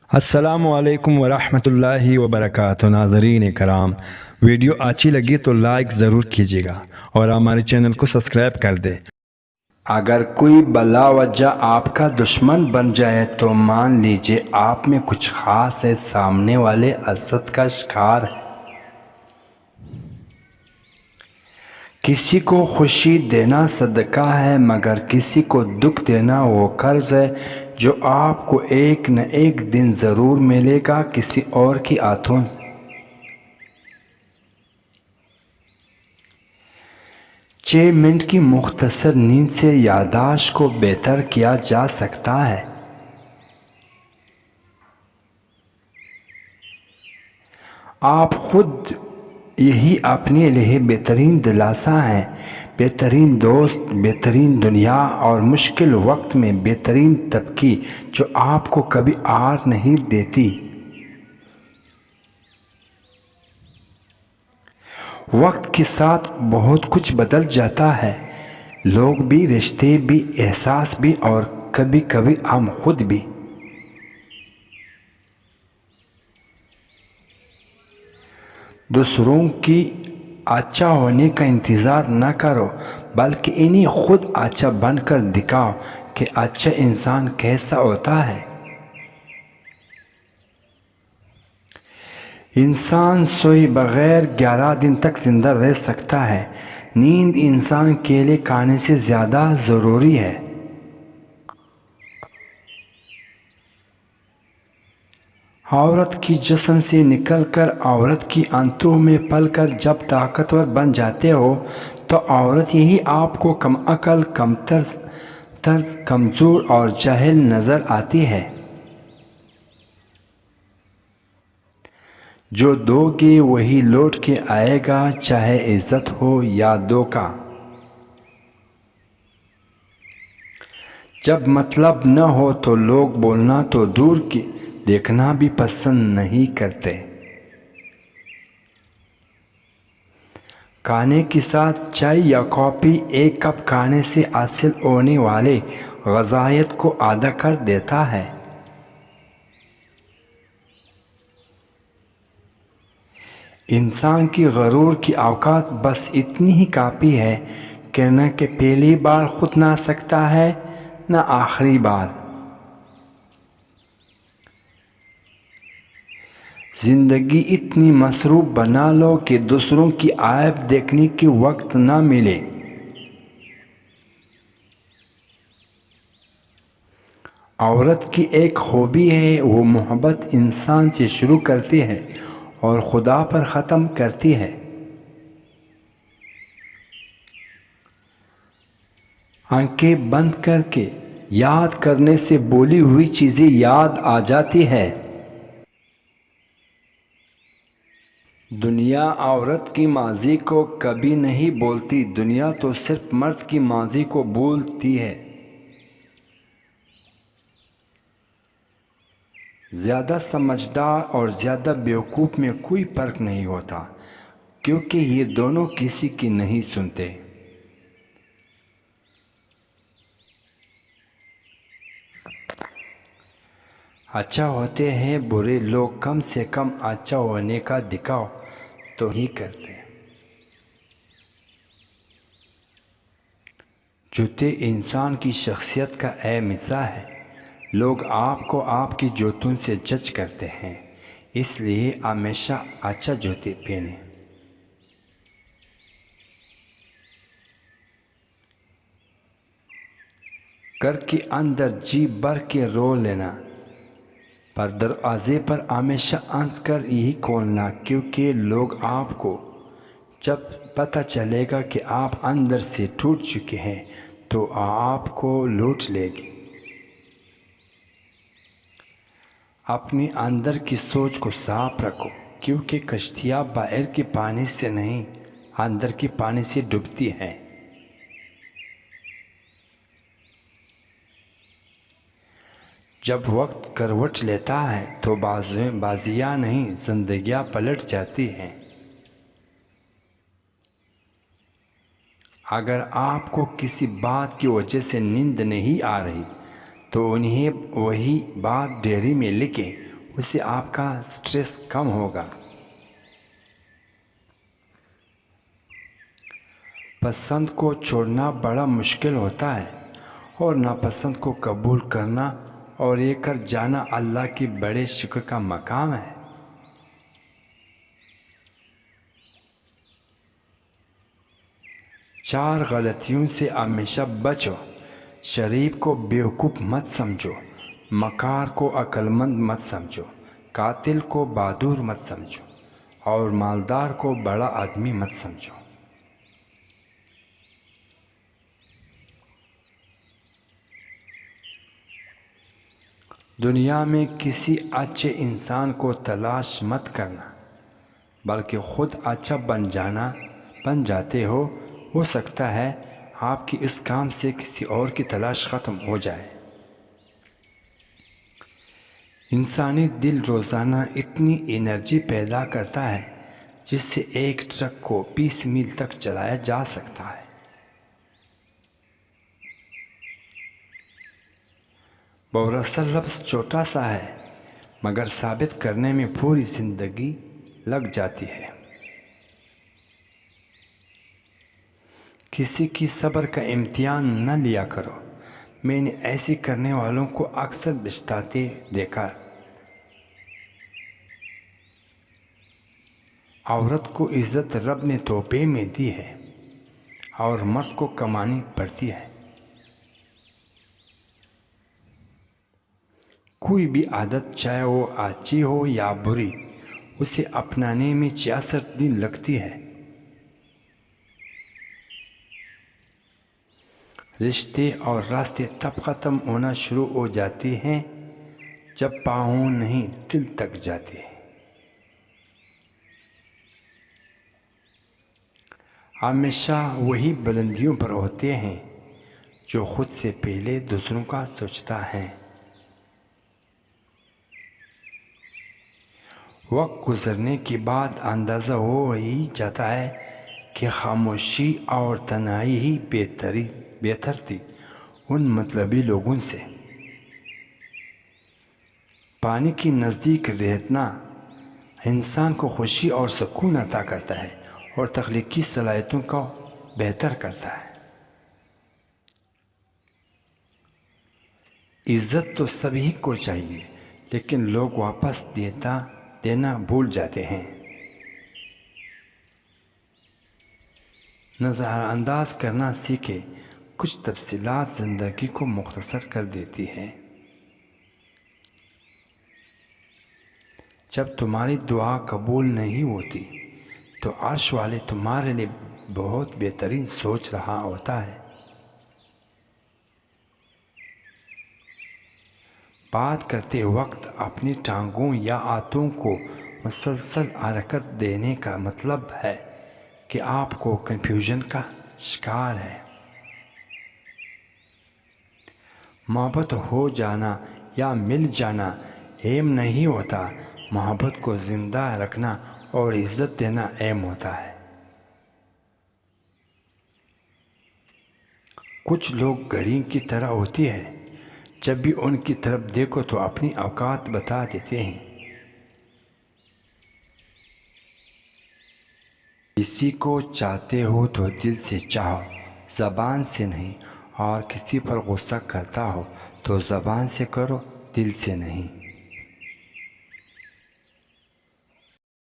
السلام علیکم ورحمۃ اللہ وبرکاتہ۔ ناظرین کرام، ویڈیو اچھی لگی تو لائک ضرور کیجیے گا اور ہمارے چینل کو سبسکرائب کر دے۔ اگر کوئی بلا وجہ آپ کا دشمن بن جائے تو مان لیجئے آپ میں کچھ خاص ہے، سامنے والے حسد کا شکار ہے۔ کسی کو خوشی دینا صدقہ ہے، مگر کسی کو دکھ دینا وہ قرض ہے جو آپ کو ایک نہ ایک دن ضرور ملے گا کسی اور کی ہاتھوں سے۔ 6 منٹ کی مختصر نیند سے یادداشت کو بہتر کیا جا سکتا ہے۔ آپ خود یہی اپنے لیے بہترین دلاسا ہیں، بہترین دوست، بہترین دنیا اور مشکل وقت میں بہترین طبقی جو آپ کو کبھی آر نہیں دیتی۔ وقت کے ساتھ بہت کچھ بدل جاتا ہے، لوگ بھی، رشتے بھی، احساس بھی، اور کبھی کبھی ہم خود بھی۔ دوسروں کی اچھا ہونے کا انتظار نہ کرو، بلکہ انہیں خود اچھا بن کر دکھاؤ کہ اچھا انسان کیسا ہوتا ہے۔ انسان سوئے بغیر 11 دن تک زندہ رہ سکتا ہے۔ نیند انسان کیلے کھانے سے زیادہ ضروری ہے۔ عورت کی جسم سے نکل کر عورت کی آنتوں میں پل کر جب طاقتور بن جاتے ہو تو عورت یہی آپ کو کم عقل، کمتر، کمزور اور جاہل نظر آتی ہے۔ جو دو گے وہی لوٹ کے آئے گا، چاہے عزت ہو یا دھوکہ۔ جب مطلب نہ ہو تو لوگ بولنا تو دور کی دیکھنا بھی پسند نہیں کرتے۔ کھانے کے ساتھ چائے یا کافی ایک کپ کھانے سے حاصل ہونے والے غذائیت کو آدھا کر دیتا ہے۔ انسان کی غرور کی اوقات بس اتنی ہی کافی ہے کہ نہ کہ پہلی بار خود نہ سکتا ہے نہ آخری بار۔ زندگی اتنی مصروف بنا لو کہ دوسروں کی عیب دیکھنے کی وقت نہ ملے۔ عورت کی ایک خوبی ہے، وہ محبت انسان سے شروع کرتی ہے اور خدا پر ختم کرتی ہے۔ آنکھیں بند کر کے یاد کرنے سے بولی ہوئی چیزیں یاد آ جاتی ہے۔ دنیا عورت کی ماضی کو کبھی نہیں بولتی، دنیا تو صرف مرد کی ماضی کو بولتی ہے۔ زیادہ سمجھدار اور زیادہ بیوقوف میں کوئی فرق نہیں ہوتا، کیونکہ یہ دونوں کسی کی نہیں سنتے۔ اچھا ہوتے ہیں برے لوگ، کم سے کم اچھا ہونے کا دکھاؤ تو ہی کرتے۔ جوتے انسان کی شخصیت کا اہم حصہ ہے۔ لوگ آپ کو آپ کی جوتوں سے جج کرتے ہیں، اس لیے ہمیشہ اچھا جوتے پہنیں۔ گھر کے اندر جی بھر کے رو لینا، پر دروازے پر ہمیشہ ہنس کر یہی کھولنا، کیونکہ لوگ آپ کو جب پتہ چلے گا کہ آپ اندر سے ٹوٹ چکے ہیں تو آپ کو لوٹ لے گی۔ اپنے اندر کی سوچ کو صاف رکھو، کیونکہ کشتیاں باہر کے پانی سے نہیں، اندر کے پانی سے ڈوبتی ہیں۔ جب وقت کروٹ لیتا ہے تو بازیاں نہیں، زندگیاں پلٹ جاتی ہیں۔ اگر آپ کو کسی بات کی وجہ سے نیند نہیں آ رہی تو انہیں وہی بات ڈائری میں لکھیں، اس سے آپ کا سٹریس کم ہوگا۔ پسند کو چھوڑنا بڑا مشکل ہوتا ہے اور ناپسند کو قبول کرنا اور یہ کر جانا اللہ کی بڑے شکر کا مقام ہے۔ چار غلطیوں سے ہمیشہ بچو۔ شریف کو بیوقوف مت سمجھو، مکار کو عقل مند مت سمجھو، قاتل کو بہادر مت سمجھو اور مالدار کو بڑا آدمی مت سمجھو۔ دنیا میں کسی اچھے انسان کو تلاش مت کرنا، بلکہ خود اچھا بن جاتے ہو سکتا ہے آپ کی اس کام سے کسی اور کی تلاش ختم ہو جائے۔ انسانی دل روزانہ اتنی انرجی پیدا کرتا ہے جس سے ایک ٹرک کو 20 میل تک چلایا جا سکتا ہے۔ بورسا لفظ چھوٹا سا ہے مگر ثابت کرنے میں پوری زندگی لگ جاتی ہے۔ کسی کی صبر کا امتحان نہ لیا کرو، میں نے ایسے کرنے والوں کو اکثر پچھتاتے دیکھا۔ عورت کو عزت رب نے تحفے میں دی ہے اور مرد کو کمانی پڑتی ہے۔ کوئی بھی عادت چاہے وہ اچھی ہو یا بری، اسے اپنانے میں 66 دن لگتی ہے۔ رشتے اور راستے تب ختم ہونا شروع ہو جاتے ہیں جب پاؤں نہیں دل تک جاتے۔ ہمیشہ وہی بلندیوں پر ہوتے ہیں جو خود سے پہلے دوسروں کا سوچتا ہے۔ وقت گزرنے کے بعد اندازہ ہو ہی جاتا ہے کہ خاموشی اور تنہائی ہی بہتر تھی ان مطلبی لوگوں سے۔ پانی کے نزدیک رہنا انسان کو خوشی اور سکون عطا کرتا ہے اور تخلیقی صلاحیتوں کو بہتر کرتا ہے۔ عزت تو سبھی کو چاہیے لیکن لوگ واپس دینا بھول جاتے ہیں۔ نظر انداز کرنا سیکھے، کچھ تفصیلات زندگی کو مختصر کر دیتی ہیں۔ جب تمہاری دعا قبول نہیں ہوتی تو عرش والے تمہارے لیے بہت بہترین سوچ رہا ہوتا ہے۔ بات کرتے وقت اپنی ٹانگوں یا ہاتھوں کو مسلسل حرکت دینے کا مطلب ہے کہ آپ کو کنفیوژن کا شکار ہے۔ محبت ہو جانا یا مل جانا اہم نہیں ہوتا، محبت کو زندہ رکھنا اور عزت دینا اہم ہوتا ہے۔ کچھ لوگ گھڑی کی طرح ہوتی ہے، جب بھی ان کی طرف دیکھو تو اپنی اوقات بتا دیتے ہیں۔ کسی کو چاہتے ہو تو دل سے چاہو، زبان سے نہیں، اور کسی پر غصہ کرتا ہو تو زبان سے کرو، دل سے نہیں۔